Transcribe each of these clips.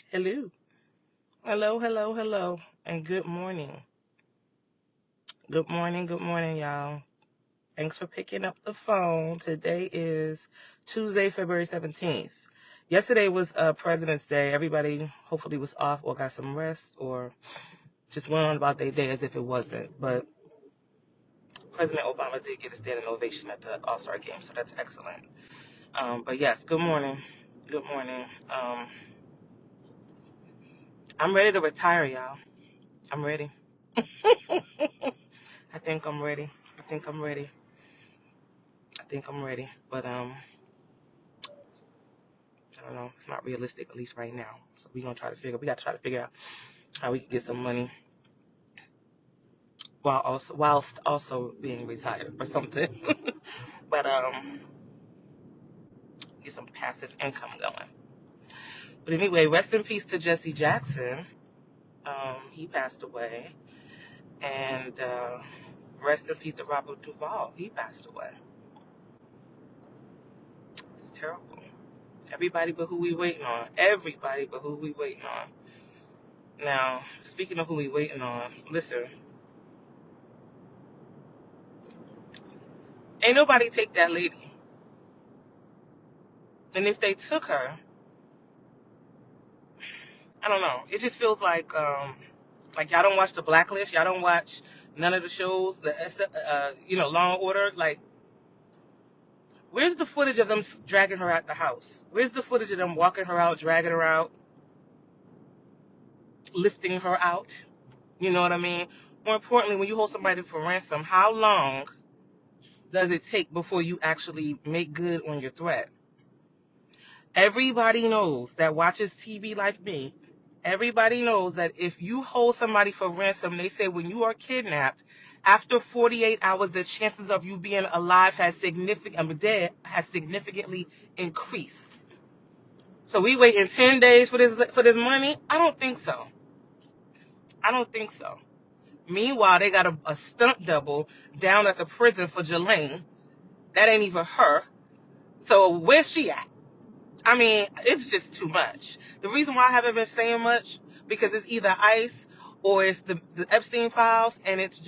Hello. Hello, hello, hello, and good morning. Good morning, y'all. Thanks for picking up the phone. Today is Tuesday, February 17th. Yesterday was President's Day. Everybody hopefully was off or got some rest or just went on about their day as if it wasn't. But President Obama did get a standing ovation at the All-Star game, so that's excellent. But yes, good morning. Good morning. I'm ready to retire, y'all. I'm ready. I think I'm ready. I think I'm ready. I think I'm ready. But I don't know. It's not realistic, at least right now. So we got to try to figure out how we can get some money whilst also being retired or something. But get some passive income going. But anyway, rest in peace to Jesse Jackson. He passed away. And rest in peace to Robert Duvall. He passed away. It's terrible. Everybody but who we waiting on. Everybody but who we waiting on. Now, speaking of who we waiting on, listen, ain't nobody take that lady. And if they took her, I don't know. It just feels like y'all don't watch The Blacklist. Y'all don't watch none of the shows, Law and Order. Like, where's the footage of them dragging her out the house? Where's the footage of them walking her out, dragging her out, lifting her out? You know what I mean? More importantly, when you hold somebody for ransom, how long does it take before you actually make good on your threat? Everybody knows that watches TV like me. Everybody knows that if you hold somebody for ransom, they say when you are kidnapped, after 48 hours, the chances of you being alive dead has significantly increased. So we waiting 10 days for this money? I don't think so. I don't think so. Meanwhile, they got a stunt double down at the prison for Jelaine. That ain't even her. So where's she at? I mean, it's just too much. The reason why I haven't been saying much, because it's either ICE or it's the Epstein files, and it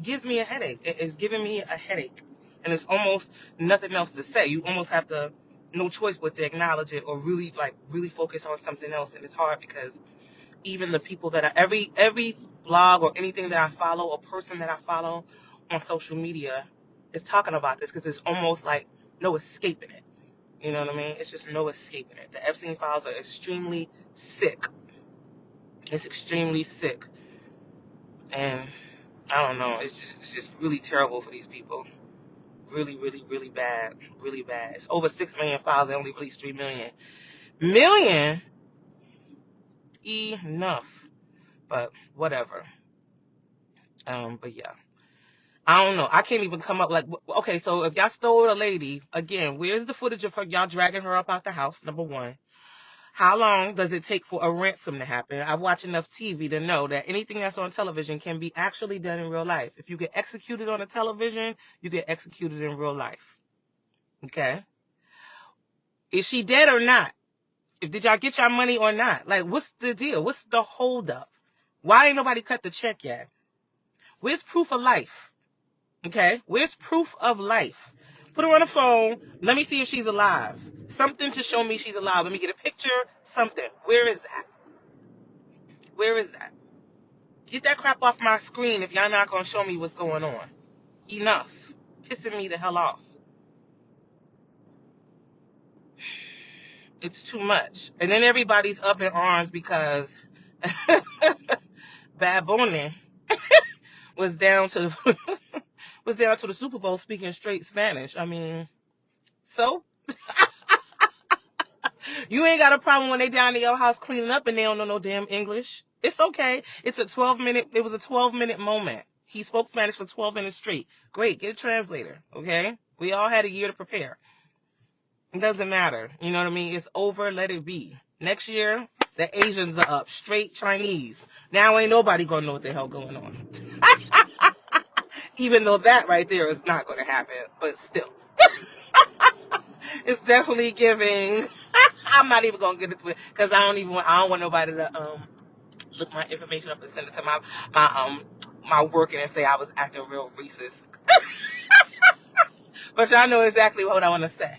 gives me a headache. It's giving me a headache. And it's almost nothing else to say. You almost have to, no choice but to acknowledge it or really focus on something else. And it's hard because even the people that every blog or anything that I follow or person that I follow on social media is talking about this because it's almost like no escaping it. You know what I mean? It's just no escaping it. The Epstein files are extremely sick. It's extremely sick. And I don't know. It's just really terrible for these people. Really, really, really bad. Really bad. It's over 6 million files. They only released 3 million. Million? Enough. But whatever. But yeah. I don't know. I can't even come up okay, so if y'all stole a lady, again, where's the footage of her, y'all dragging her up out the house, number one? How long does it take for a ransom to happen? I've watched enough TV to know that anything that's on television can be actually done in real life. If you get executed on a television, you get executed in real life. Okay? Is she dead or not? Did y'all get your money or not? Like, what's the deal? What's the holdup? Why ain't nobody cut the check yet? Where's proof of life? Okay? Where's proof of life? Put her on the phone. Let me see if she's alive. Something to show me she's alive. Let me get a picture. Something. Where is that? Where is that? Get that crap off my screen if y'all not going to show me what's going on. Enough. Pissing me the hell off. It's too much. And then everybody's up in arms because Bad Bunny was down to the Super Bowl speaking straight Spanish. I mean, so you ain't got a problem when they down in your house cleaning up and they don't know no damn English. It's okay. It was a 12-minute moment. He spoke Spanish for 12 minutes straight. Great. Get a translator. Okay. We all had a year to prepare. It doesn't matter. You know what I mean? It's over. Let it be. Next year, the Asians are up. Straight Chinese. Now ain't nobody gonna know what the hell going on. Even though that right there is not gonna happen. But still. It's definitely giving. I'm not even gonna get into it because I don't want nobody to look my information up and send it to my work and say I was acting real racist. But y'all know exactly what I want to say.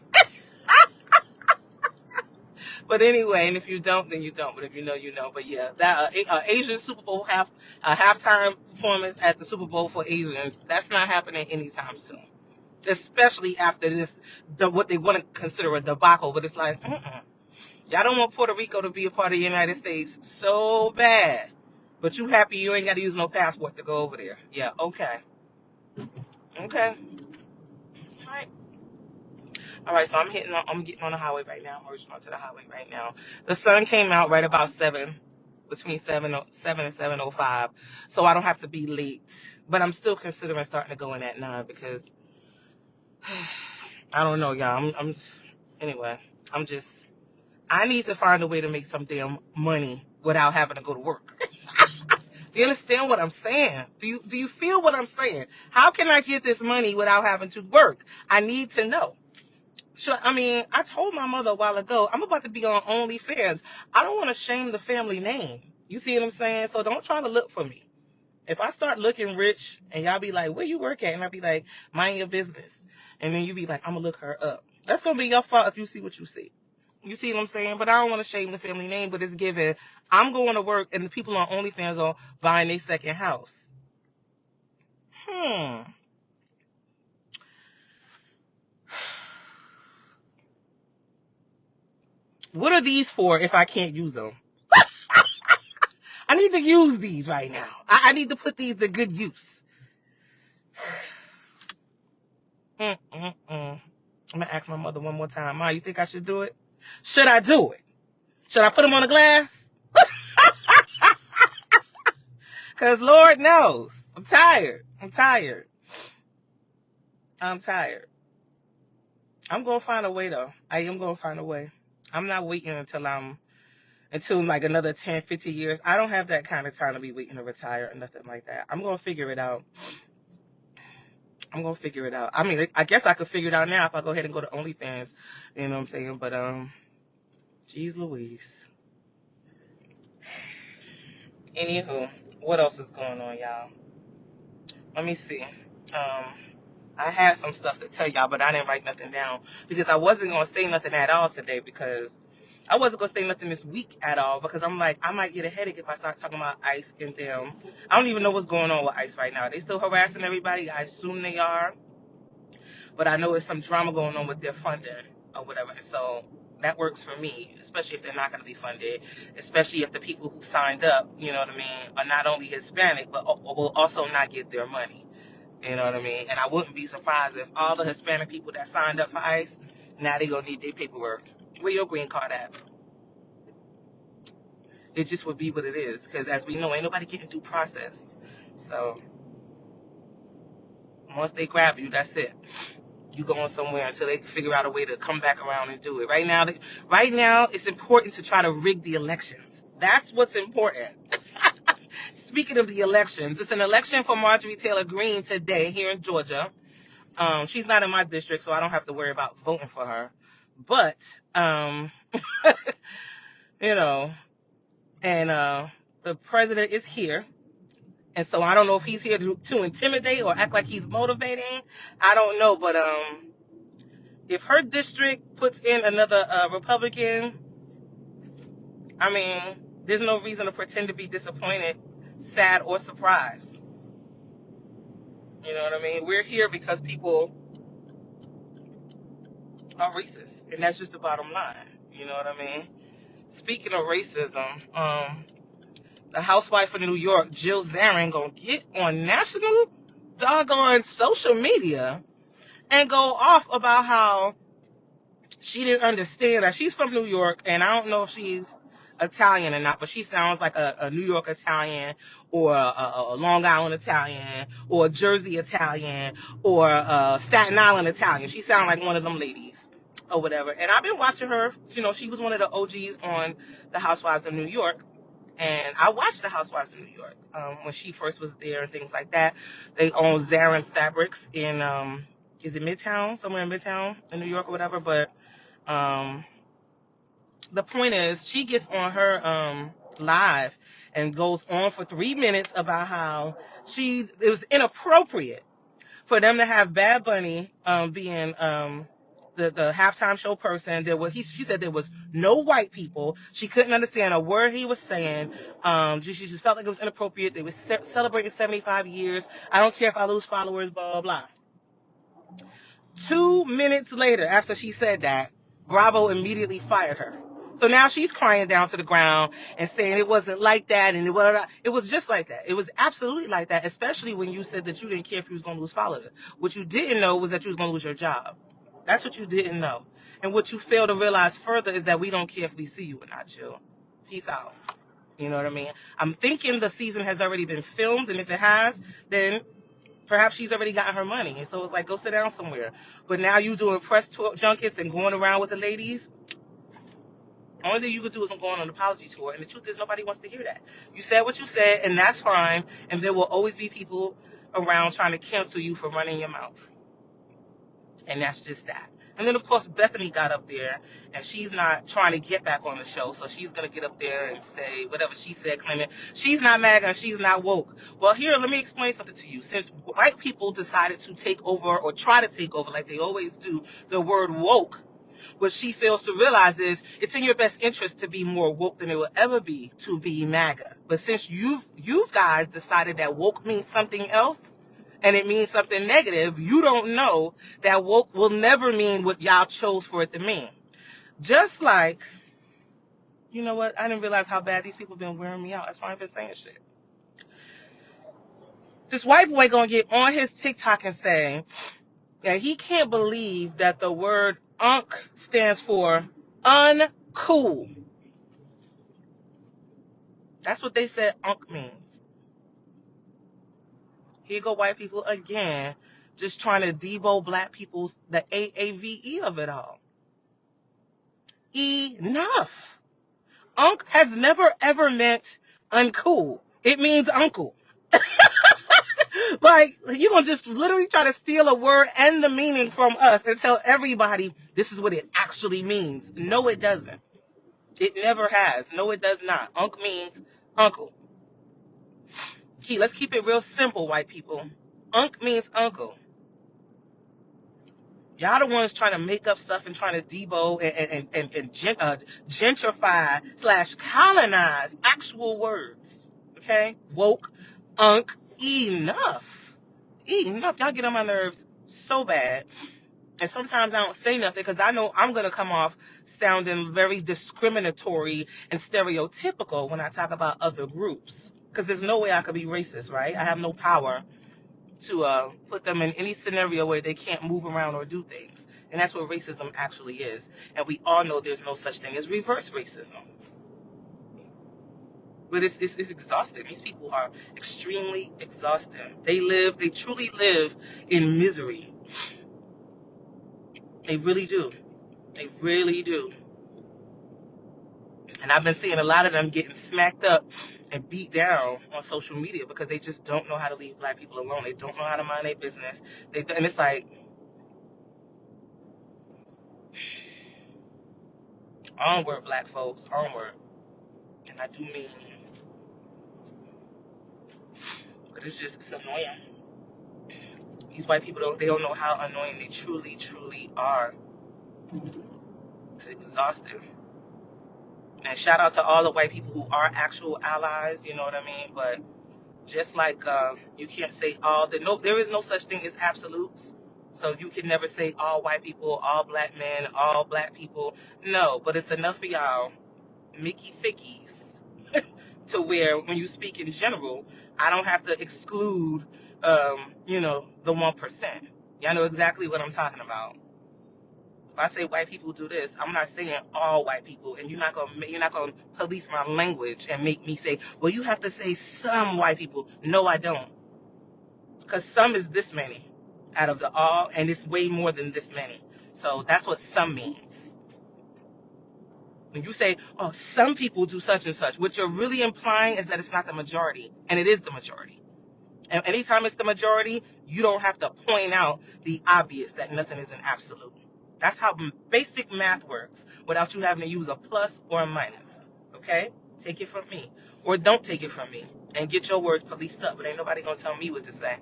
But anyway, and if you don't, then you don't. But if you know, you know. But yeah, that Asian Super Bowl halftime performance at the Super Bowl for Asians, that's not happening anytime soon. Especially after what they want to consider a debacle. But it's like, y'all don't want Puerto Rico to be a part of the United States so bad. But you happy you ain't got to use no passport to go over there. Yeah, okay. Okay. All right. All right, so I'm getting on the highway right now. I'm merging onto the highway right now. The sun came out right about 7, between 7 and 7:05, so I don't have to be late. But I'm still considering starting to go in at 9 because I don't know, y'all. Anyway. I'm just I need to find a way to make some damn money without having to go to work. Do you understand what I'm saying? Do you feel what I'm saying? How can I get this money without having to work? I need to know. Sure, I mean, I told my mother a while ago, I'm about to be on OnlyFans. I don't want to shame the family name. You see what I'm saying? So don't try to look for me. If I start looking rich and y'all be like, where you work at? And I'll be like, mind your business. And then you be like, I'm going to look her up. That's going to be your fault if you see what you see. You see what I'm saying? But I don't want to shame the family name, but it's given. I'm going to work and the people on OnlyFans are buying their second house. What are these for if I can't use them? I need to use these right now. I need to put these to good use. I'm going to ask my mother one more time. Ma, you think I should do it? Should I do it? Should I put them on the glass? Because Lord knows. I'm tired. I'm going to find a way, though. I am going to find a way. I'm not waiting until like another 10, 50 years. I don't have that kind of time to be waiting to retire or nothing like that. I'm going to figure it out. I mean, I guess I could figure it out now if I go ahead and go to OnlyFans. You know what I'm saying? But, geez Louise. Anywho, what else is going on, y'all? Let me see. I had some stuff to tell y'all, but I didn't write nothing down because I wasn't going to say nothing at all today because I wasn't going to say nothing this week at all because I'm like, I might get a headache if I start talking about ICE and them. I don't even know what's going on with ICE right now. They still harassing everybody? I assume they are. But I know there's some drama going on with their funding or whatever. So that works for me, especially if they're not going to be funded, especially if the people who signed up, you know what I mean, are not only Hispanic, but will also not get their money. You know what I mean? And I wouldn't be surprised if all the Hispanic people that signed up for ICE, now they're going to need their paperwork. Where your green card at? It just would be what it is. Because as we know, ain't nobody getting due process. So once they grab you, that's it. You going somewhere until they figure out a way to come back around and do it. Right now, it's important to try to rig the elections. That's what's important. Speaking of the elections, it's an election for Marjorie Taylor Greene today here in Georgia. She's not in my district, so I don't have to worry about voting for her. But, you know, and the president is here. And so I don't know if he's here to intimidate or act like he's motivating. I don't know, but if her district puts in another Republican, I mean, there's no reason to pretend to be disappointed, sad, or surprised. You know what I mean? We're here because people are racist, and that's just the bottom line. You know what I mean? Speaking of racism, the housewife of New York, Jill Zarin, gonna get on national doggone social media and go off about how she didn't understand that she's from New York, and I don't know if she's Italian or not, but she sounds like a New York Italian or a Long Island Italian or a Jersey Italian or a Staten Island Italian. She sounds like one of them ladies or whatever. And I've been watching her. You know, she was one of the OGs on The Housewives of New York. And I watched The Housewives of New York when she first was there and things like that. They own Zarin Fabrics in, is it Midtown? Somewhere in Midtown in New York or whatever. But the point is, she gets on her live and goes on for 3 minutes about how it was inappropriate for them to have Bad Bunny being the halftime show person. She said there was no white people. She couldn't understand a word he was saying. She just felt like it was inappropriate. They were celebrating 75 years. I don't care if I lose followers, blah, blah, blah. 2 minutes later, after she said that, Bravo immediately fired her. So now she's crying down to the ground and saying it wasn't like that, and it was just like that. It was absolutely like that, especially when you said that you didn't care if you was going to lose followers. What you didn't know was that you was going to lose your job. That's what you didn't know. And what you fail to realize further is that we don't care if we see you or not, Jill. Peace out. You know what I mean? I'm thinking the season has already been filmed, and if it has, then perhaps she's already gotten her money. And so it's like, go sit down somewhere. But now you doing press tour junkets and going around with the ladies. Only thing you could do is go on an apology tour. And the truth is, nobody wants to hear that. You said what you said, and that's fine. And there will always be people around trying to cancel you for running your mouth. And that's just that. And then, of course, Bethany got up there, and she's not trying to get back on the show, so she's going to get up there and say whatever she said, claiming she's not MAGA and she's not woke. Well, here, let me explain something to you. Since white people decided to take over, or try to take over, like they always do, the word woke, what she fails to realize is it's in your best interest to be more woke than it will ever be to be MAGA. But since you guys decided that woke means something else, and it means something negative, you don't know that woke will never mean what y'all chose for it to mean. Just like, you know what? I didn't realize how bad these people been wearing me out. That's why I've been saying shit. This white boy gonna get on his TikTok and say that he can't believe that the word "unk" stands for uncool. That's what they said "unk" means. Here go white people again, just trying to debo black people's, the AAVE of it all. Enough. Unk has never ever meant uncool. It means uncle. Like, you're going to just literally try to steal a word and the meaning from us and tell everybody this is what it actually means. No, it doesn't. It never has. No, it does not. Unk means uncle. Let's keep it real simple, white people. Unk means uncle. Y'all the ones trying to make up stuff and trying to debo and gentrify / colonize actual words. Okay? Woke, unk, enough. Enough. Y'all get on my nerves so bad. And sometimes I don't say nothing because I know I'm going to come off sounding very discriminatory and stereotypical when I talk about other groups. Because there's no way I could be racist, right? I have no power to put them in any scenario where they can't move around or do things. And that's what racism actually is. And we all know there's no such thing as reverse racism. But it's exhausting. These people are extremely exhausting. They truly live in misery. They really do. They really do. And I've been seeing a lot of them getting smacked up and beat down on social media because they just don't know how to leave black people alone. They don't know how to mind their business. And it's like, onward, black folks, onward. And I do mean, but it's annoying. These white people they don't know how annoying they truly, truly are. It's exhausting. And shout out to all the white people who are actual allies, you know what I mean? But just like you can't say there is no such thing as absolutes. So you can never say all white people, all black men, all black people. No, but it's enough for y'all Mickey Fickies to where when you speak in general, I don't have to exclude, the 1%. Y'all know exactly what I'm talking about. If I say white people do this, I'm not saying all white people, and you're not gonna police my language and make me say, well, you have to say some white people. No, I don't, because some is this many out of the all, and it's way more than this many. So that's what some means. When you say, oh, some people do such and such, what you're really implying is that it's not the majority, and it is the majority. And anytime it's the majority, you don't have to point out the obvious that nothing is an absolute. That's how basic math works without you having to use a plus or a minus. Okay? Take it from me. Or don't take it from me. And get your words policed up. But ain't nobody going to tell me what to say.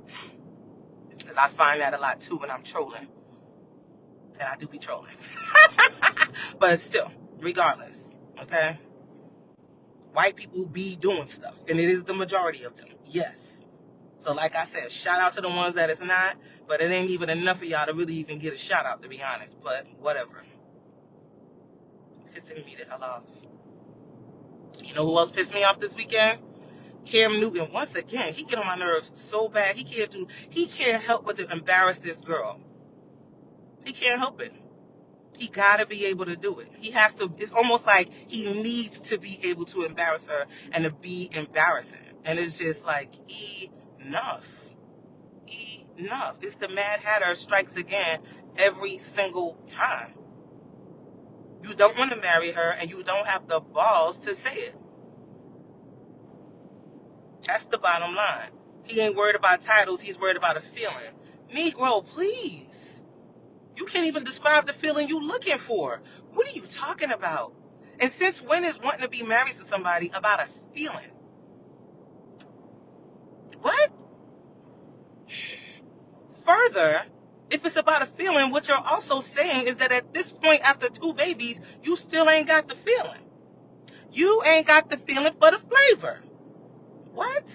Because I find that a lot too when I'm trolling. And I do be trolling. But still, regardless. Okay? White people be doing stuff. And it is the majority of them. Yes. So like I said, shout out to the ones that it's not. But it ain't even enough of y'all to really even get a shout out, to be honest. But whatever. Pissing me the hell off. You know who else pissed me off this weekend? Cam Newton. Once again, he get on my nerves so bad. He can't help but to embarrass this girl. He can't help it. He gotta be able to do it. He has to. It's almost like he needs to be able to embarrass her and to be embarrassing. And it's just like, enough. Enough. It's the Mad Hatter strikes again every single time. You don't want to marry her and you don't have the balls to say it. That's the bottom line. He ain't worried about titles, he's worried about a feeling. Negro, please. You can't even describe the feeling you looking for. What are you talking about? And since when is wanting to be married to somebody about a feeling? What? Further, if it's about a feeling, what you're also saying is that at this point, after 2 babies, you still ain't got the feeling. You ain't got the feeling for the flavor. What?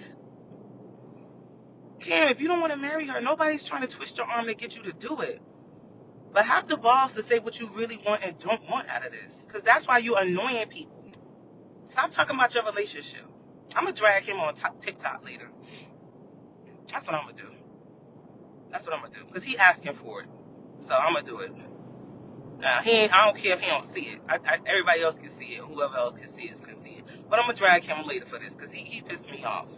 Cam, if you don't want to marry her, nobody's trying to twist your arm to get you to do it. But have the balls to say what you really want and don't want out of this. Because that's why you're annoying people. Stop talking about your relationship. I'm going to drag him on TikTok later. That's what I'm going to do. That's what I'm going to do. Because he asking for it. So I'm going to do it. Now, I don't care if he don't see it. Everybody else can see it. Whoever else can see it can see it. But I'm going to drag him later for this. Because he pissed me off.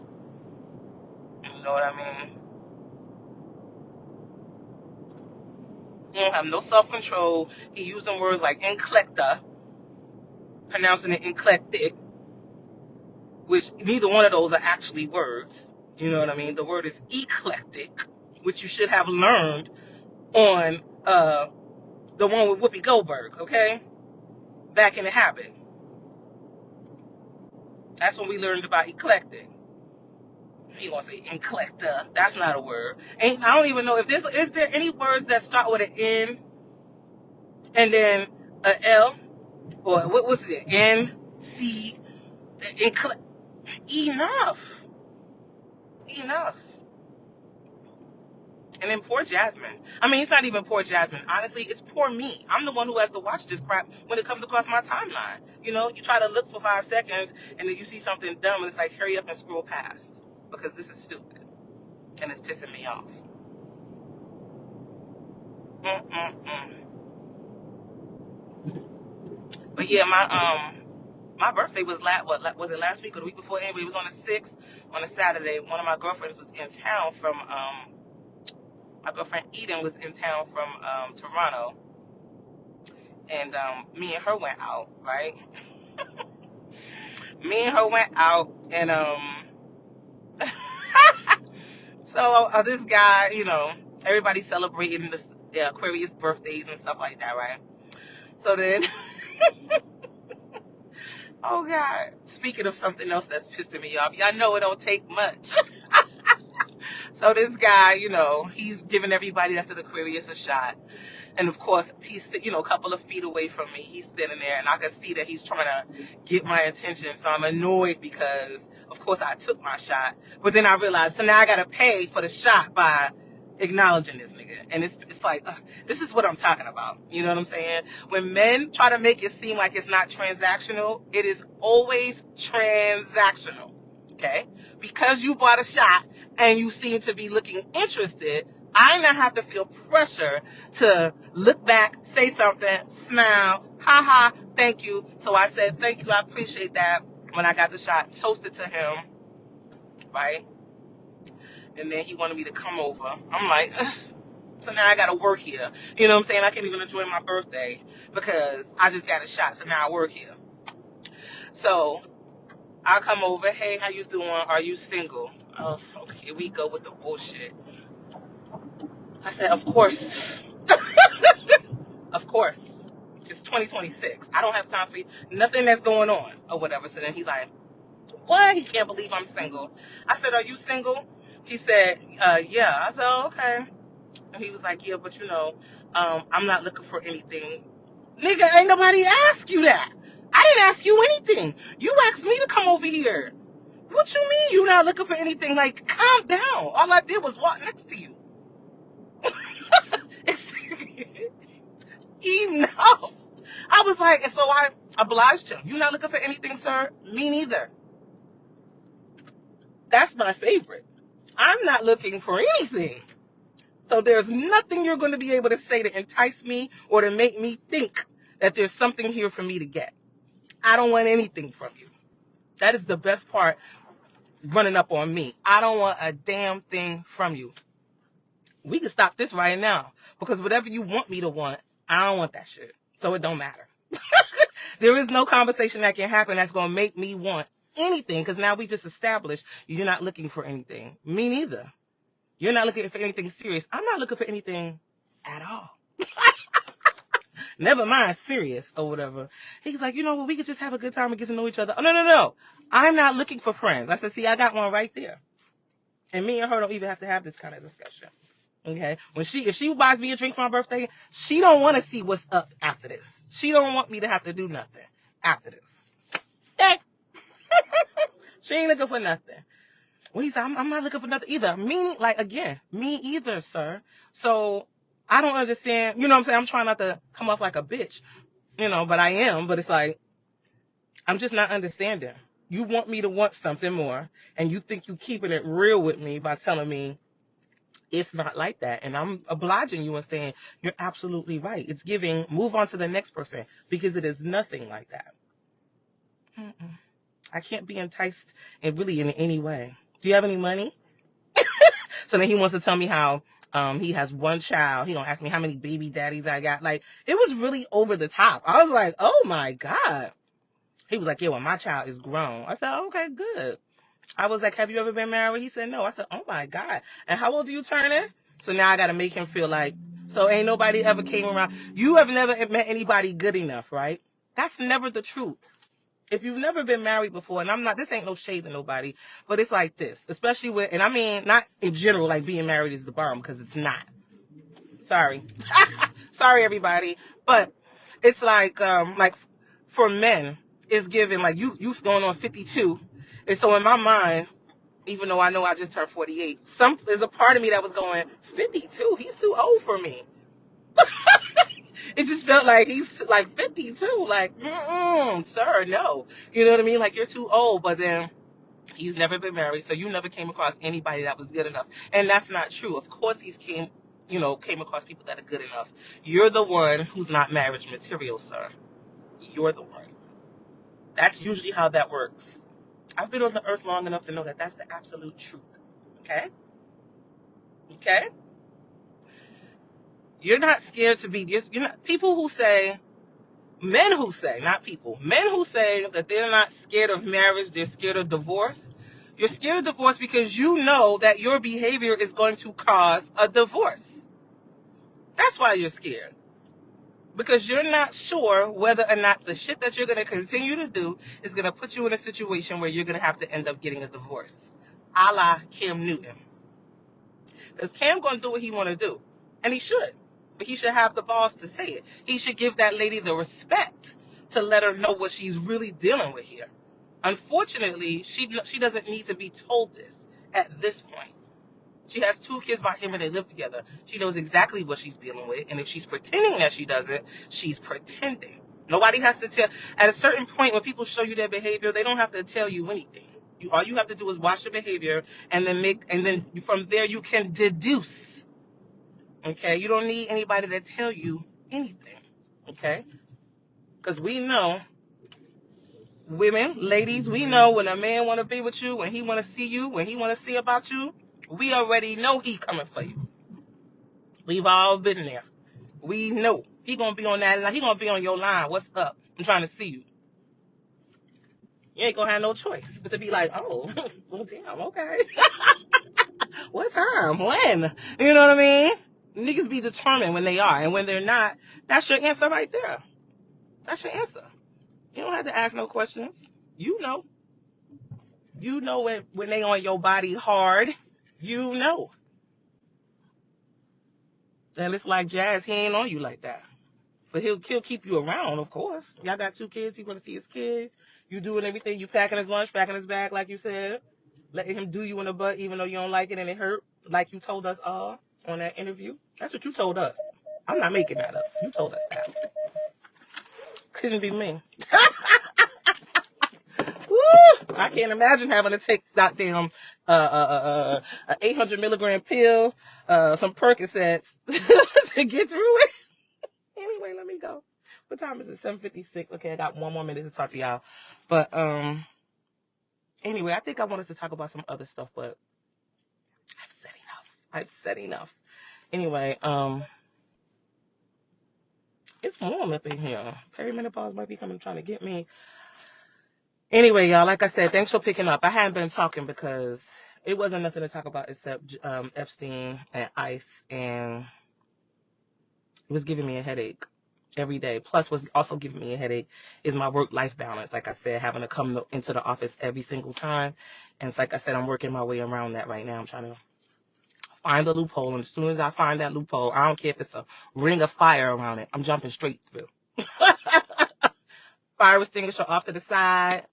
You know what I mean? He don't have no self-control. He using words like eclecta, pronouncing it eclectic, which neither one of those are actually words. You know what I mean? The word is eclectic, which you should have learned on the one with Whoopi Goldberg, okay? Back in the Habit. That's when we learned about eclectic. You gonna say eclecta? That's not a word. And I don't even know if is there any words that start with an N and then a L, or what's it? N C. Enough. And then poor Jasmine. I mean, it's not even poor Jasmine. Honestly, it's poor me. I'm the one who has to watch this crap when it comes across my timeline. You know, you try to look for 5 seconds and then you see something dumb and it's like, hurry up and scroll past. Because this is stupid. And it's pissing me off. But yeah, my birthday was was it last week or the week before? Anyway, it was on the 6th, on a Saturday. One of my girlfriends was in town from my girlfriend Eden was in town from Toronto, and me and her went out, right? Me and her went out, and so this guy, you know, everybody celebrating the Aquarius birthdays and stuff like that, right? So then, oh God, speaking of something else that's pissing me off, y'all know it don't take much. So this guy, you know, he's giving everybody that's at Aquarius a shot. And of course, he's, you know, a couple of feet away from me. He's standing there, and I can see that he's trying to get my attention. So I'm annoyed because, of course, I took my shot. But then I realized, so now I got to pay for the shot by acknowledging this nigga. And it's like, this is what I'm talking about. You know what I'm saying? When men try to make it seem like it's not transactional, it is always transactional. Okay? Because you bought a shot and you seem to be looking interested, I now have to feel pressure to look back, say something, smile, haha, thank you. So I said, thank you, I appreciate that. When I got the shot, toasted to him, right? And then he wanted me to come over. I'm like, ugh. So now I got to work here. You know what I'm saying? I can't even enjoy my birthday because I just got a shot, so now I work here. So I come over, hey, how you doing? Are you single? Oh, here we go with the bullshit. I said, of course. Of course, it's 2026. I don't have time for nothing that's going on or whatever. So then he's like, what? He can't believe I'm single. I said, are you single? He said, yeah. I said, oh, okay. And he was like, yeah, but I'm not looking for anything. Nigga, ain't nobody ask you that. I didn't ask you anything. You asked me to come over here. What you mean you not looking for anything? Like, calm down. All I did was walk next to you. Enough. I was like, and so I obliged him. You not looking for anything, sir? Me neither. That's my favorite. I'm not looking for anything. So there's nothing you're going to be able to say to entice me or to make me think that there's something here for me to get. I don't want anything from you. That is the best part running up on me. I don't want a damn thing from you. We can stop this right now because whatever you want me to want, I don't want that shit. So it don't matter. There is no conversation that can happen that's going to make me want anything because now we just established you're not looking for anything. Me neither. You're not looking for anything serious. I'm not looking for anything at all. Never mind serious or whatever. He's like, we could just have a good time and get to know each other. Oh, no. I'm not looking for friends. I said, see, I got one right there. And me and her don't even have to have this kind of discussion. Okay? If she buys me a drink for my birthday, she don't want to see what's up after this. She don't want me to have to do nothing after this. Okay? She ain't looking for nothing. Well, he said, I'm not looking for nothing either. Me either, sir. So I don't understand. You know what I'm saying? I'm trying not to come off like a bitch, but I am. But it's like, I'm just not understanding. You want me to want something more, and you think you keeping it real with me by telling me it's not like that. And I'm obliging you and saying, you're absolutely right. It's giving, move on to the next person, because it is nothing like that. I can't be enticed really in any way. Do you have any money? So then he wants to tell me how he has one child. He gonna ask me how many baby daddies I got. Like, it was really over the top. I was like, oh my God. He was like, yeah, well, my child is grown. I said, okay, good. I was like, have you ever been married? He said, no. I said, oh my God. And how old are you turning? So now I got to make him feel like, so ain't nobody ever came around. You have never met anybody good enough, right? That's never the truth. If you've never been married before, and this ain't no shade to nobody, but it's like this, especially with, and I mean, not in general, like being married is the bomb, because it's not. Sorry. Sorry, everybody. But it's like for men, it's given, like, you going on 52. And so in my mind, even though I know I just turned 48, there's a part of me that was going, 52? He's too old for me. It just felt like he's like 52. Like, sir, no. You know what I mean? Like, you're too old. But then he's never been married, so you never came across anybody that was good enough. And that's not true. Of course he's came across people that are good enough. You're the one who's not marriage material, sir. You're the one. That's usually how that works. I've been on the earth long enough to know that that's the absolute truth. Okay? Okay? You're not scared to be, you're not, people who say, men who say, not people, men who say that they're not scared of marriage, they're scared of divorce. You're scared of divorce because you know that your behavior is going to cause a divorce. That's why you're scared. Because you're not sure whether or not the shit that you're going to continue to do is going to put you in a situation where you're going to have to end up getting a divorce. A la Cam Newton. Because Cam going to do what he want to do. And he should. But he should have the balls to say it. He should give that lady the respect to let her know what she's really dealing with here. Unfortunately, she doesn't need to be told this at this point. She has 2 kids by him and they live together. She knows exactly what she's dealing with. And if she's pretending that she doesn't, she's pretending. Nobody has to tell. At a certain point, when people show you their behavior, they don't have to tell you anything. All you have to do is watch the behavior and then from there you can deduce. Okay? You don't need anybody to tell you anything. Okay? Because we know, women, ladies, we know when a man want to be with you, when he want to see you, when he want to see about you, we already know he coming for you. We've all been there. We know he gonna be on that line. He gonna be on your line. What's up? I'm trying to see you. You ain't gonna have no choice but to be like, oh, well, damn, okay. What time? When? You know what I mean? Niggas be determined when they are, and when they're not, that's your answer right there. That's your answer. You don't have to ask no questions. You know. You know when they on your body hard. You know. And it's like Jazz, he ain't on you like that. But he'll keep you around, of course. Y'all got 2 kids. He want to see his kids. You doing everything. You packing his lunch, packing his bag, like you said. Letting him do you in the butt, even though you don't like it and it hurt, like you told us all on that interview. That's what you told us. I'm not making that up. You told us that. Couldn't be me. Woo! I can't imagine having to take that damn a 800 milligram pill, some Percocets to get through it. Anyway, let me go. What time is it? 7:56. Okay, I got 1 more minute to talk to y'all. But anyway, I think I wanted to talk about some other stuff, but I've said enough. Anyway, it's warm up in here. Perimenopause might be coming trying to get me. Anyway, y'all, like I said, thanks for picking up. I haven't been talking because it wasn't nothing to talk about except Epstein and ICE, and it was giving me a headache every day. Plus, what's also giving me a headache is my work-life balance. Like I said, having to come into the office every single time. And it's like I said, I'm working my way around that right now. I'm trying to find a loophole. And as soon as I find that loophole, I don't care if it's a ring of fire around it. I'm jumping straight through. Fire extinguisher off to the side.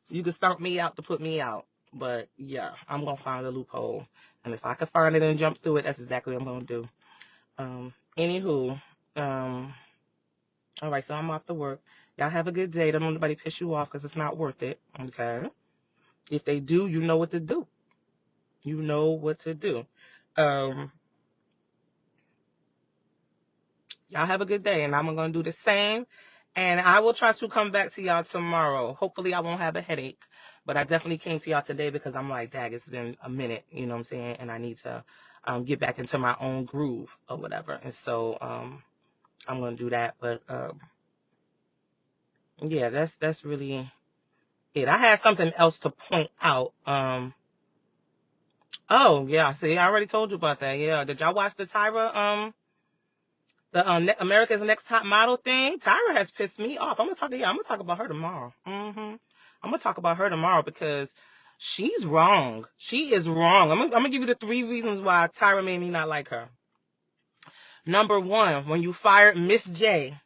You can stomp me out to put me out. But, yeah, I'm going to find a loophole. And if I can find it and jump through it, that's exactly what I'm going to do. Anywho, all right, so I'm off to work. Y'all have a good day. Don't let nobody piss you off because it's not worth it, okay? If they do, you know what to do. You know what to do. Y'all have a good day, and I'm going to do the same. And I will try to come back to y'all tomorrow. Hopefully, I won't have a headache. But I definitely came to y'all today because I'm like, dag, it's been a minute, you know what I'm saying? And I need to get back into my own groove or whatever. And so I'm going to do that. But, yeah, that's really it. I had something else to point out. Oh, yeah, see, I already told you about that. Yeah, did y'all watch the Tyra, America's Next Top Model thing? Tyra has pissed me off. I'm gonna talk about her tomorrow. I'm gonna talk about her tomorrow because she's wrong. She is wrong. I'm gonna give you the 3 reasons why Tyra made me not like her. Number 1, when you fired Miss J.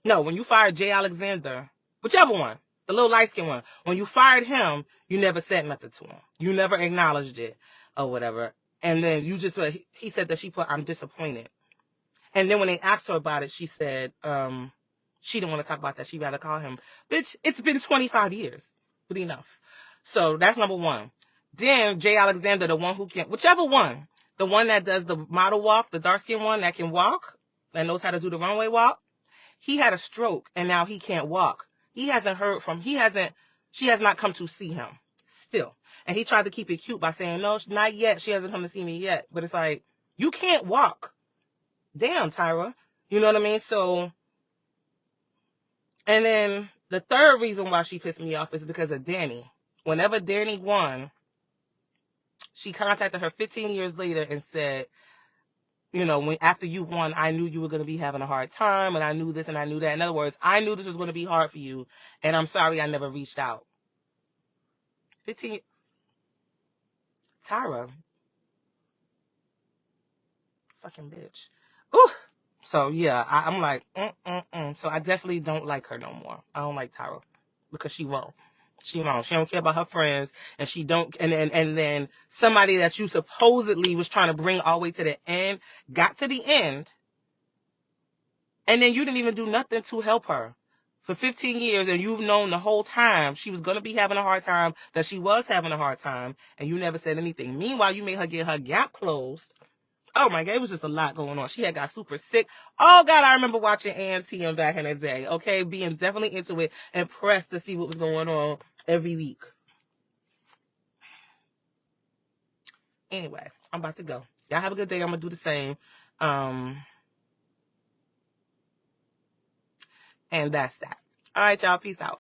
No, when you fired Jay Alexander, whichever one, the little light-skinned one, when you fired him, you never said nothing to him. You never acknowledged it or whatever. And then you just, he said that she put, I'm disappointed. And then when they asked her about it, she said she didn't want to talk about that. She'd rather call him, bitch, it's been 25 years. Good enough. So that's number 1. Then Jay Alexander, the one who can, whichever one, the one that does the model walk, the dark-skinned one that can walk, that knows how to do the runway walk, he had a stroke and now he can't walk. She has not come to see him still. And he tried to keep it cute by saying, no, not yet. She hasn't come to see me yet. But it's like, you can't walk. Damn, Tyra. You know what I mean? So, and then the 3rd reason why she pissed me off is because of Danny. Whenever Danny won, she contacted her 15 years later and said, you know, after you won, I knew you were going to be having a hard time, and I knew this and I knew that. In other words, I knew this was going to be hard for you, and I'm sorry I never reached out. 15, Tyra, fucking bitch. Ooh. So yeah, I'm like, So I definitely don't like her no more. I don't like Tyra because she wrong. She wrong. She don't care about her friends, and she don't. And then somebody that you supposedly was trying to bring all the way to the end got to the end. And then you didn't even do nothing to help her for 15 years. And you've known the whole time she was going to be having a hard time, that she was having a hard time. And you never said anything. Meanwhile, you made her get her gap closed. Oh my God, it was just a lot going on. She had got super sick. Oh God, I remember watching A&T back in the day. Okay, being definitely into it and pressed to see what was going on every week. Anyway, I'm about to go. Y'all have a good day. I'm going to do the same. And that's that. All right, y'all. Peace out.